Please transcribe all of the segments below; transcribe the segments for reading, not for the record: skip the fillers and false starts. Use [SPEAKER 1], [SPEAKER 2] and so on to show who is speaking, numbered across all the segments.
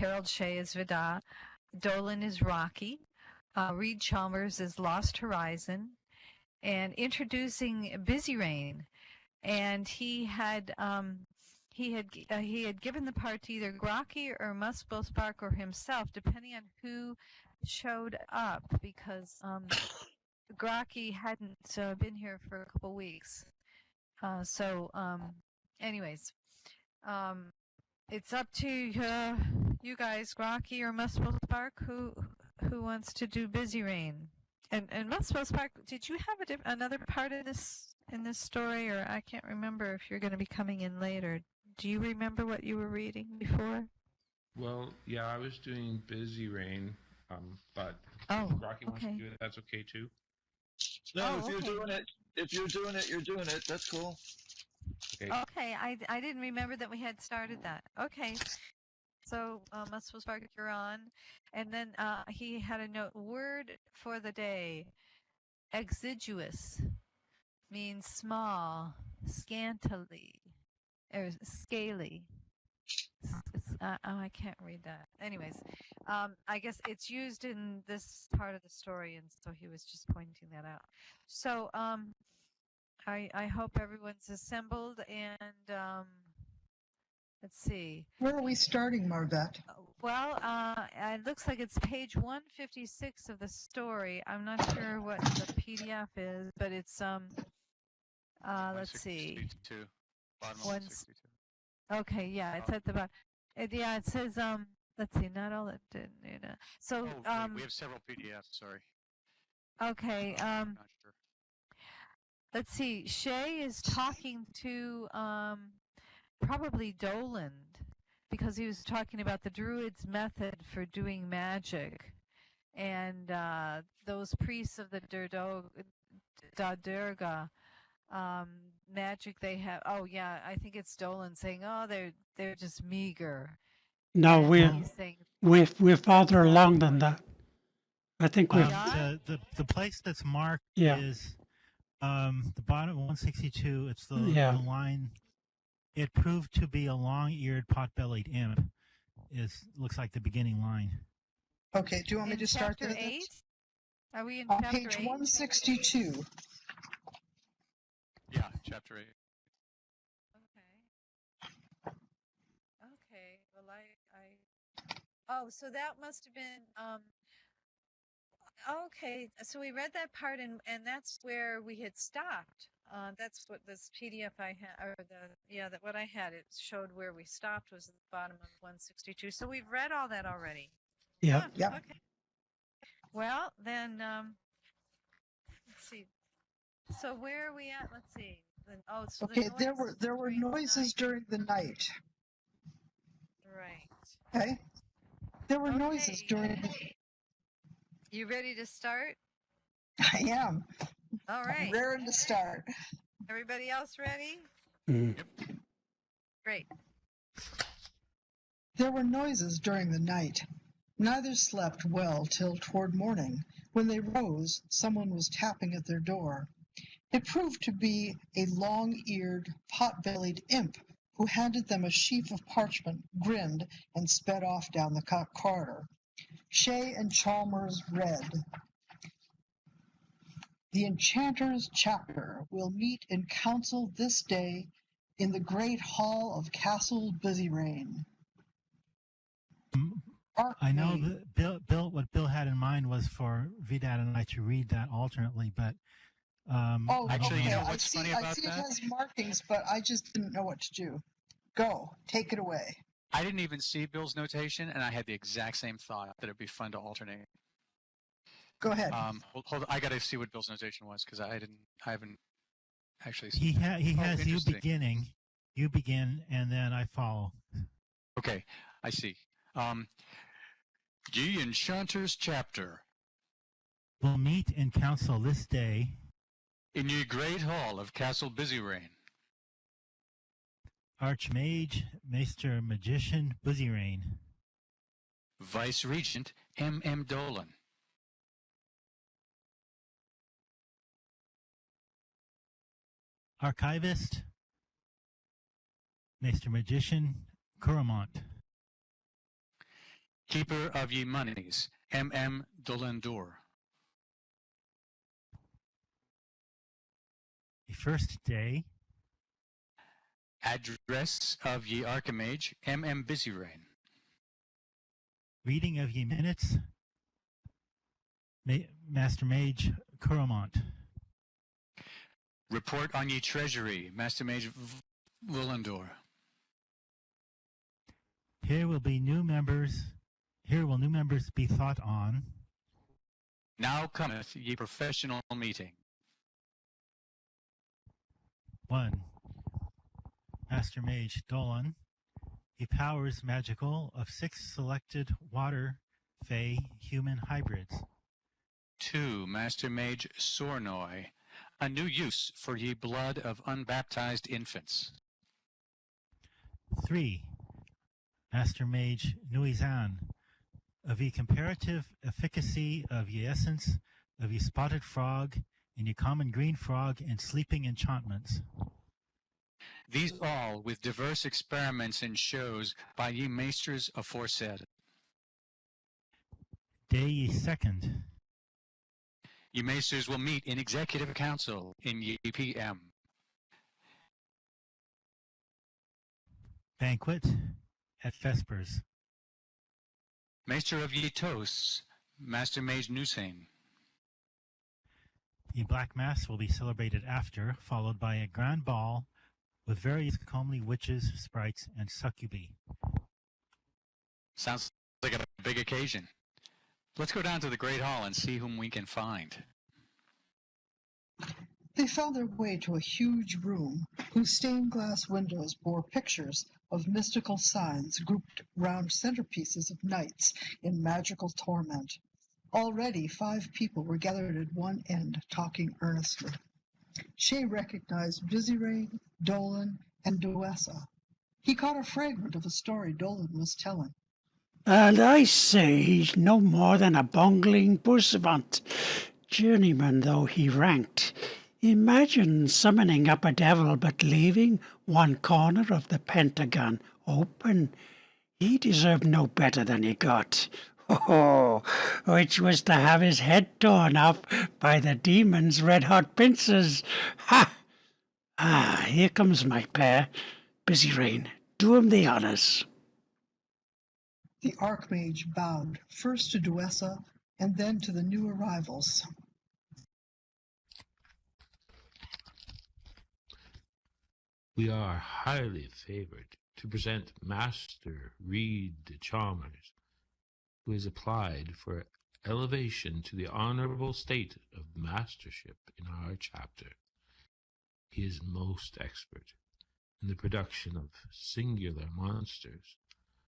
[SPEAKER 1] Harold Shea is Vida. Dolan is Rocky. Reed Chalmers is Lost Horizon. And introducing Busy Rain. And he had given the part to either Grocky or Muswell Spark or himself, depending on who showed up, because Grocky hadn't been here for a couple weeks. Anyways, it's up to you guys, Grocky or Muswell Spark, who wants to do Busy Rain. And Muswell Spark, did you have another part of this in this story, or I can't remember if you're going to be coming in later. Do you remember what you were reading before?
[SPEAKER 2] Well, yeah, I was doing Busy Rain, but if Rocky wants to do it, that's okay too.
[SPEAKER 3] No, if you're doing it, you're doing it. That's cool.
[SPEAKER 1] Okay, I didn't remember that we had started that. Okay. So, Muswell Spark, you're on. And then he had a note, word for the day, exiguous, means small, scantily, or scaly. I can't read that. Anyways, I guess it's used in this part of the story, and so he was just pointing that out. So, I hope everyone's assembled, and let's see.
[SPEAKER 4] Where are we starting, Marvette?
[SPEAKER 1] Well, it looks like it's page 156 of the story. I'm not sure what the PDF is, but it's let's see.
[SPEAKER 5] Bottom of 162.
[SPEAKER 1] Okay, yeah, it's at the bottom. Yeah, it says let's see, not all that did. So
[SPEAKER 5] we have several PDFs. Sorry.
[SPEAKER 1] Okay.
[SPEAKER 5] Not sure.
[SPEAKER 1] Let's see. Shea is talking to probably Dolan, because he was talking about the Druids' method for doing magic, and those priests of the Durga magic they have. Oh yeah, I think it's Dolan saying, "Oh, they're just meager."
[SPEAKER 6] No, we're farther along than that. I think we're
[SPEAKER 7] the place that's marked is the bottom of 162. It's the line. It proved to be a long-eared, pot-bellied imp. Looks like the beginning line.
[SPEAKER 4] Okay, do you want me to start
[SPEAKER 1] chapter
[SPEAKER 4] there?
[SPEAKER 1] 8? Are we in
[SPEAKER 4] on
[SPEAKER 1] chapter
[SPEAKER 4] page
[SPEAKER 1] 8?
[SPEAKER 4] 162?
[SPEAKER 5] Yeah, chapter 8.
[SPEAKER 1] Okay. Well, oh, so that must have been okay. So we read that part, and that's where we had stopped. That's what this PDF I had, or what I had. It showed where we stopped was at the bottom of 162. So we've read all that already.
[SPEAKER 6] Yeah.
[SPEAKER 4] Yeah.
[SPEAKER 1] Okay. Well, then let's see. So where are we at? Let's see. So
[SPEAKER 4] Okay, there were noises during the night.
[SPEAKER 1] Right.
[SPEAKER 4] Okay. There were noises during the.
[SPEAKER 1] You ready to start?
[SPEAKER 4] I am.
[SPEAKER 1] All right.
[SPEAKER 4] I'm raring to start.
[SPEAKER 1] Everybody else ready?
[SPEAKER 6] Yep.
[SPEAKER 1] Great.
[SPEAKER 4] There were noises during the night. Neither slept well till toward morning. When they rose, someone was tapping at their door. It proved to be a long-eared, pot-bellied imp who handed them a sheaf of parchment, grinned, and sped off down the corridor. Shea and Chalmers read, "The Enchanters' Chapter will meet in council this day in the great hall of Castle Busy-Rain."
[SPEAKER 7] I know that what Bill had in mind was for Vidad and I to read that alternately, but
[SPEAKER 5] actually,
[SPEAKER 4] okay.
[SPEAKER 5] you know what's funny about
[SPEAKER 4] I see
[SPEAKER 5] that?
[SPEAKER 4] it has markings, but I just didn't know what to do. Go, take it away.
[SPEAKER 5] I didn't even see Bill's notation, and I had the exact same thought that it'd be fun to alternate.
[SPEAKER 4] Go ahead.
[SPEAKER 5] Hold on, I got to see what Bill's notation was because I haven't actually.
[SPEAKER 7] He has you beginning, you begin, and then I follow.
[SPEAKER 5] Okay, I see. Ye Enchanters' Chapter
[SPEAKER 7] will meet in council this day
[SPEAKER 5] in ye great hall of Castle Busy-Rain.
[SPEAKER 7] Archmage, Maester Magician, Busy-Rain.
[SPEAKER 5] Vice Regent, M.M. Dolan.
[SPEAKER 7] Archivist, Maester Magician, Kuramont.
[SPEAKER 5] Keeper of ye monies, M.M. Dolendur.
[SPEAKER 7] The first day.
[SPEAKER 5] Address of ye Archimage, M.M. Busyrain.
[SPEAKER 7] Reading of ye minutes, Master Mage Kuromont.
[SPEAKER 5] Report on ye treasury, Master Mage Volendor.
[SPEAKER 7] Here will new members be thought on.
[SPEAKER 5] Now cometh ye professional meeting.
[SPEAKER 7] 1. Master Mage Dolan. He powers magical of 6 selected water, fey, human hybrids.
[SPEAKER 5] 2. Master Mage Sornoi. A new use for ye blood of unbaptized infants.
[SPEAKER 7] 3. Master Mage Nuizan. Of ye comparative efficacy of ye essence of ye spotted frog and ye common green frog and sleeping enchantments.
[SPEAKER 5] These all with diverse experiments and shows by ye maesters aforesaid.
[SPEAKER 7] Day ye second.
[SPEAKER 5] Ye maesters will meet in executive council in ye PM.
[SPEAKER 7] Banquet at Vespers.
[SPEAKER 5] Maester of ye toasts, Master Mage Nusain.
[SPEAKER 7] The Black Mass will be celebrated after, followed by a grand ball with various comely witches, sprites, and succubi.
[SPEAKER 5] Sounds like a big occasion. Let's go down to the Great Hall and see whom we can find.
[SPEAKER 4] They found their way to a huge room whose stained glass windows bore pictures of mystical signs grouped round centerpieces of knights in magical torment. Already 5 people were gathered at one end, talking earnestly. Shay recognized Busyrain, Dolan, and Duessa. He caught a fragment of a story Dolan was telling.
[SPEAKER 6] And I say he's no more than a bungling bushvant, journeyman though he ranked. Imagine summoning up a devil but leaving one corner of the Pentagon open. He deserved no better than he got. Oh, which was to have his head torn off by the demon's red-hot pincers. Ha! Ah, here comes my pair. Busyrain, do him the honors.
[SPEAKER 4] The Archmage bowed, first to Duessa and then to the new arrivals.
[SPEAKER 2] We are highly favored to present Master Reed Chalmers, who has applied for elevation to the honorable state of mastership in our chapter. He is most expert in the production of singular monsters,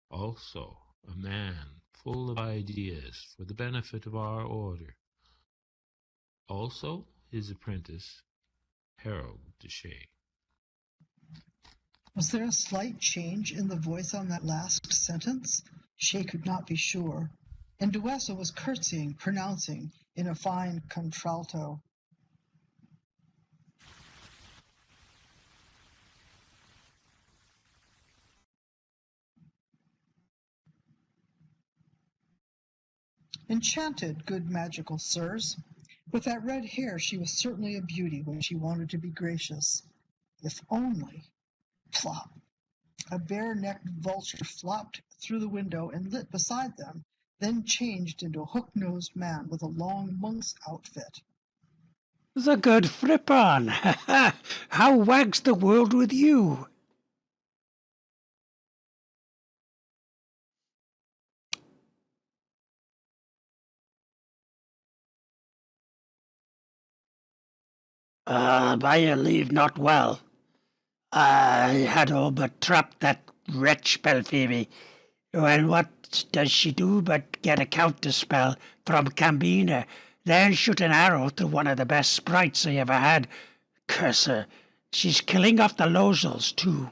[SPEAKER 2] also a man full of ideas for the benefit of our order. Also his apprentice, Harold Deshay.
[SPEAKER 4] Was there a slight change in the voice on that last sentence? Shay could not be sure, and Duessa was curtsying, pronouncing in a fine contralto. Enchanted, good magical sirs. With that red hair, she was certainly a beauty when she wanted to be gracious. If only... Plop! A bare-necked vulture flopped through the window and lit beside them, then changed into a hook-nosed man with a long monk's outfit.
[SPEAKER 6] The good Frippon! How wags the world with you? By your leave, not well. I had all but trapped that wretch Belphoebe. And what does she do but get a counterspell from Cambina, then shoot an arrow through one of the best sprites I ever had. Curse her, she's killing off the Lozels too.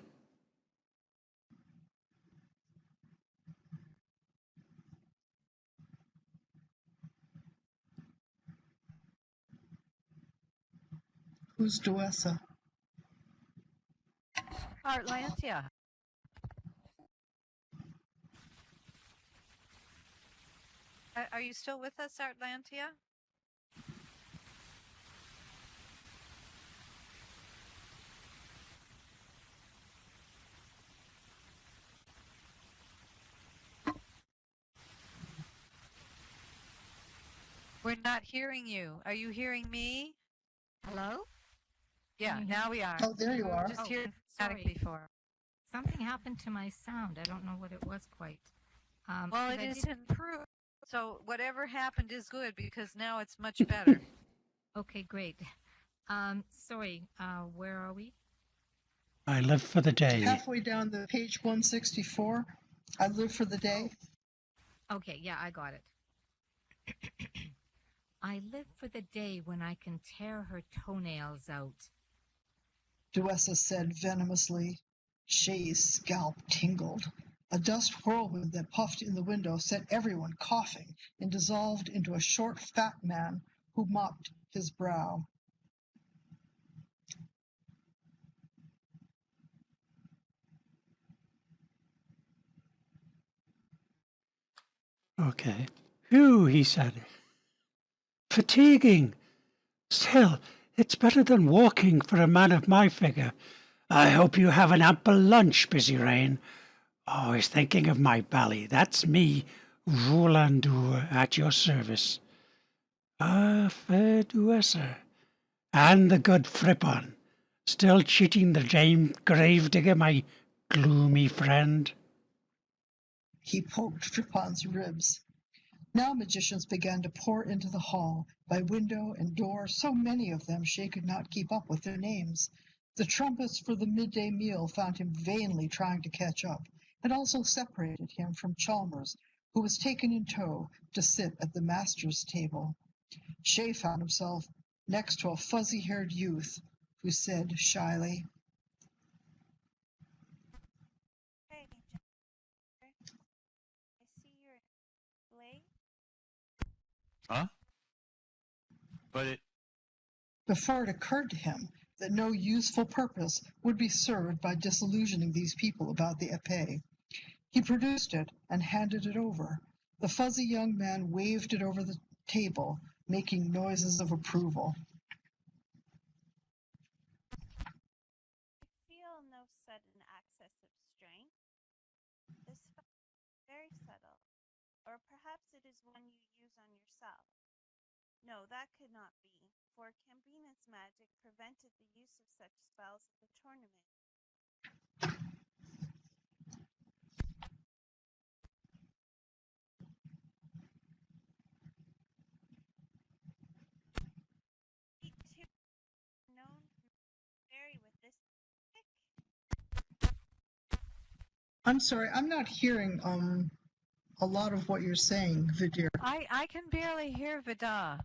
[SPEAKER 4] Who's Duessa?
[SPEAKER 1] Art Lancia. Are you still with us, Atlantia? We're not hearing you. Are you hearing me?
[SPEAKER 8] Hello?
[SPEAKER 1] Yeah, now we are.
[SPEAKER 4] Oh, there you are.
[SPEAKER 1] Just hearing static
[SPEAKER 8] sorry.
[SPEAKER 1] before.
[SPEAKER 8] Something happened to my sound. I don't know what it was quite.
[SPEAKER 1] Well,
[SPEAKER 8] 'cause
[SPEAKER 1] it
[SPEAKER 8] I
[SPEAKER 1] is
[SPEAKER 8] did-
[SPEAKER 1] improved. So whatever happened is good because now it's much better.
[SPEAKER 8] Okay, great. Sorry, where are we?
[SPEAKER 6] I live for the day.
[SPEAKER 4] Halfway down the page 164, I live for the day.
[SPEAKER 8] Okay, yeah, I got it. I live for the day when I can tear her toenails out.
[SPEAKER 4] Duessa said venomously. Shay's scalp tingled. A dust whirlwind that puffed in the window set everyone coughing and dissolved into a short, fat man who mopped his brow.
[SPEAKER 6] Okay. Phew, he said. Fatiguing. Still, it's better than walking for a man of my figure. I hope you have an ample lunch, Busy Rain. Always thinking of my belly. That's me, Roulandour, at your service. Ah, fair Duessa. And the good Frippon. Still cheating the gravedigger, my gloomy friend.
[SPEAKER 4] He poked Frippon's ribs. Now magicians began to pour into the hall, by window and door, so many of them Shay could not keep up with their names. The trumpets for the midday meal found him vainly trying to catch up, and also separated him from Chalmers, who was taken in tow to sit at the master's table. Shay found himself next to a fuzzy-haired youth, who said shyly,
[SPEAKER 9] Hey, Jennifer. I see you're late.
[SPEAKER 5] Huh? But it.
[SPEAKER 4] before it occurred to him that no useful purpose would be served by disillusioning these people about the epee. He produced it and handed it over. The fuzzy young man waved it over the table, making noises of approval.
[SPEAKER 9] I feel no sudden access of strength. This is very subtle. Or perhaps it is one you use on yourself. No, that could not be, for Cambina's magic prevented the use of such spells at the tournament. He too known to vary with this trick.
[SPEAKER 4] I'm sorry, I'm not hearing a lot of what you're saying, Vidir.
[SPEAKER 1] I can barely hear Vidir.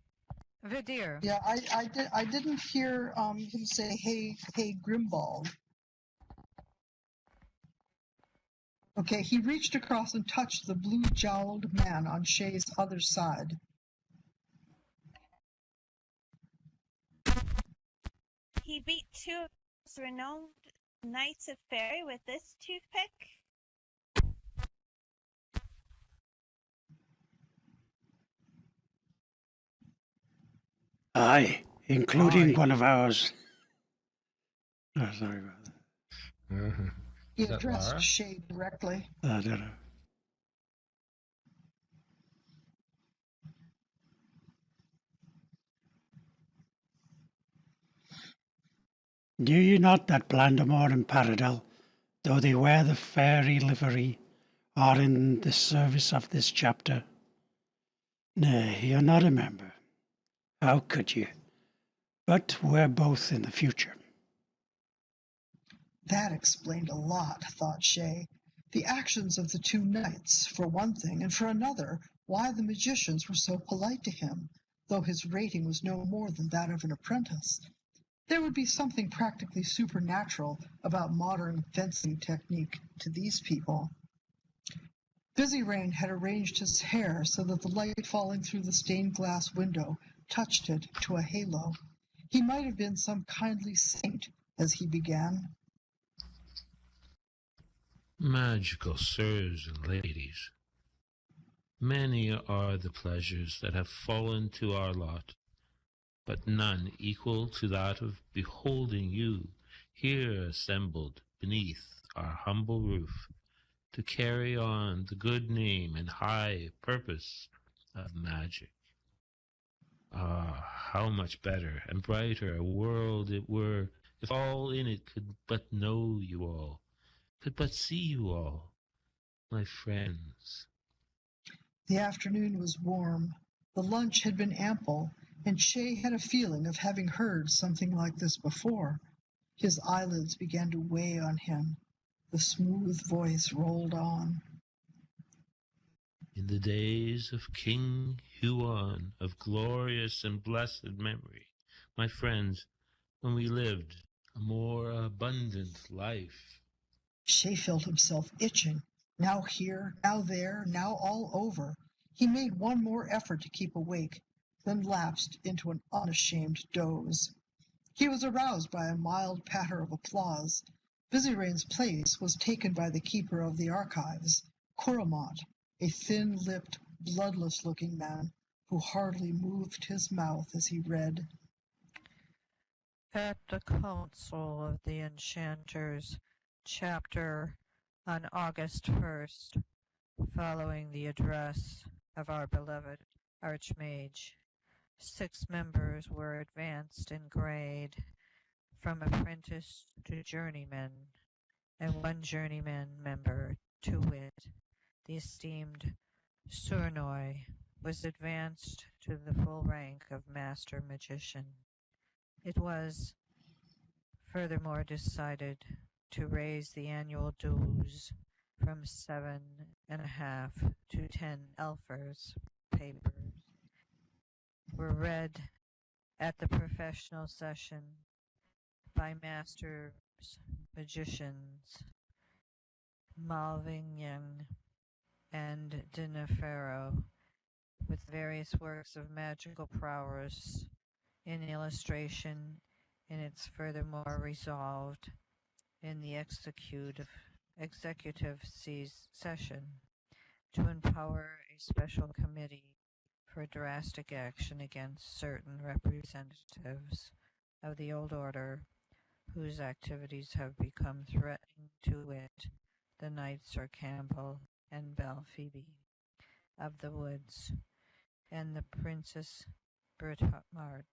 [SPEAKER 4] Yeah, I didn't hear him say hey Grimbald. Okay, he reached across and touched the blue-jowled man on Shay's other side.
[SPEAKER 9] He beat two of those renowned knights of fairy with this toothpick.
[SPEAKER 6] Aye, including one of ours. Oh, sorry about that.
[SPEAKER 4] He
[SPEAKER 2] Is that
[SPEAKER 4] addressed
[SPEAKER 2] Lara?
[SPEAKER 4] Shay directly.
[SPEAKER 6] I don't know. Knew you not that Blandamore and Paradel, though they wear the fairy livery, are in the service of this chapter? Nay, you're not a member. How could you? But we're both in the future.
[SPEAKER 4] That explained a lot, thought Shay. The actions of the two knights, for one thing, and for another, why the magicians were so polite to him, though his rating was no more than that of an apprentice. There would be something practically supernatural about modern fencing technique to these people. Busy Rain had arranged his hair so that the light falling through the stained glass window touched it to a halo. He might have been some kindly saint as he began.
[SPEAKER 2] Magical sirs and ladies, Many are the pleasures that have fallen to our lot, but none equal to that of beholding you here assembled beneath our humble roof to carry on the good name and high purpose of magic. Ah, how much better and brighter a world it were if all in it could but know you all, could but see you all, my friends.
[SPEAKER 4] The afternoon was warm. The lunch had been ample, and Shay had a feeling of having heard something like this before. His eyelids began to weigh on him. The smooth voice rolled on.
[SPEAKER 2] In the days of King Huon, of glorious and blessed memory, my friends, when we lived a more abundant life.
[SPEAKER 4] Shay felt himself itching, now here, now there, now all over. He made one more effort to keep awake, then lapsed into an unashamed doze. He was aroused by a mild patter of applause. Busyrain's place was taken by the keeper of the archives, Kuramot, a thin-lipped, bloodless-looking man who hardly moved his mouth as he read.
[SPEAKER 1] At the Council of the Enchanters, chapter on August 1st, following the address of our beloved Archmage, 6 members were advanced in grade from apprentice to journeyman, and 1 journeyman member, to wit, the esteemed Surnoi, was advanced to the full rank of Master Magician. It was furthermore decided to raise the annual dues from 7.5 to 10 Elfers. Papers were read at the professional session by Masters Magicians Malvignon and Dinefero, with various works of magical prowess in illustration, and it's furthermore resolved in the executive session to empower a special committee for drastic action against certain representatives of the old order whose activities have become threatening, to wit, the Knights Sir Campbell and Belle Phoebe of the Woods, and the Princess Britomart,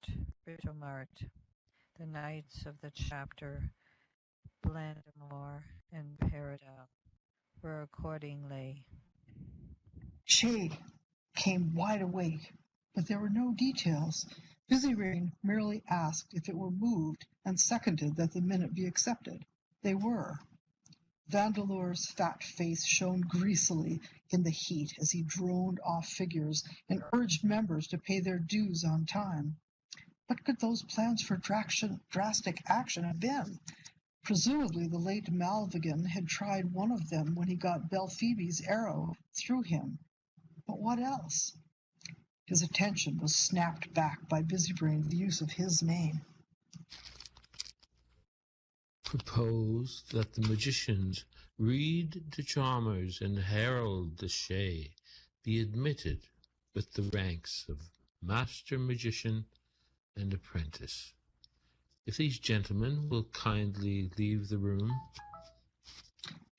[SPEAKER 1] the Knights of the Chapter Blandemore and Paradel, were accordingly.
[SPEAKER 4] Shay came wide awake, but there were no details. Busyrain merely asked if it were moved and seconded that the minute be accepted. They were. Vandalore's fat face shone greasily in the heat as he droned off figures and urged members to pay their dues on time. What could those plans for drastic action have been? Presumably the late Malvignon had tried one of them when he got Belle Phoebe's arrow through him. But what else? His attention was snapped back by Busybrain's use of his name.
[SPEAKER 2] Propose that the magicians Reed de Chalmers and Harold de Shay be admitted with the ranks of Master Magician and Apprentice. If these gentlemen will kindly leave the room.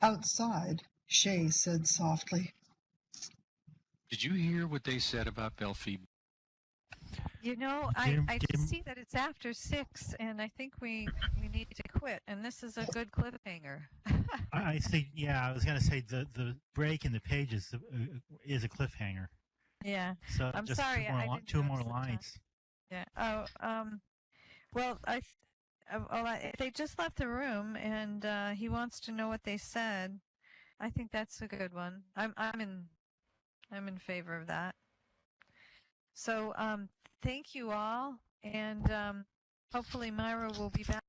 [SPEAKER 4] Outside, Shay said softly,
[SPEAKER 5] Did you hear what they said about Belle Phoebe?
[SPEAKER 1] You know, I just see that it's after 6, and I think we need to quit. And this is a good cliffhanger.
[SPEAKER 7] I see. Yeah, I was going to say the break in the pages is a cliffhanger.
[SPEAKER 1] Yeah.
[SPEAKER 7] So
[SPEAKER 1] I'm
[SPEAKER 7] just
[SPEAKER 1] sorry.
[SPEAKER 7] two more lines.
[SPEAKER 1] Yeah. Oh. Well, they just left the room, and he wants to know what they said. I think that's a good one. I'm in favor of that. So, thank you all, and hopefully Myra will be back.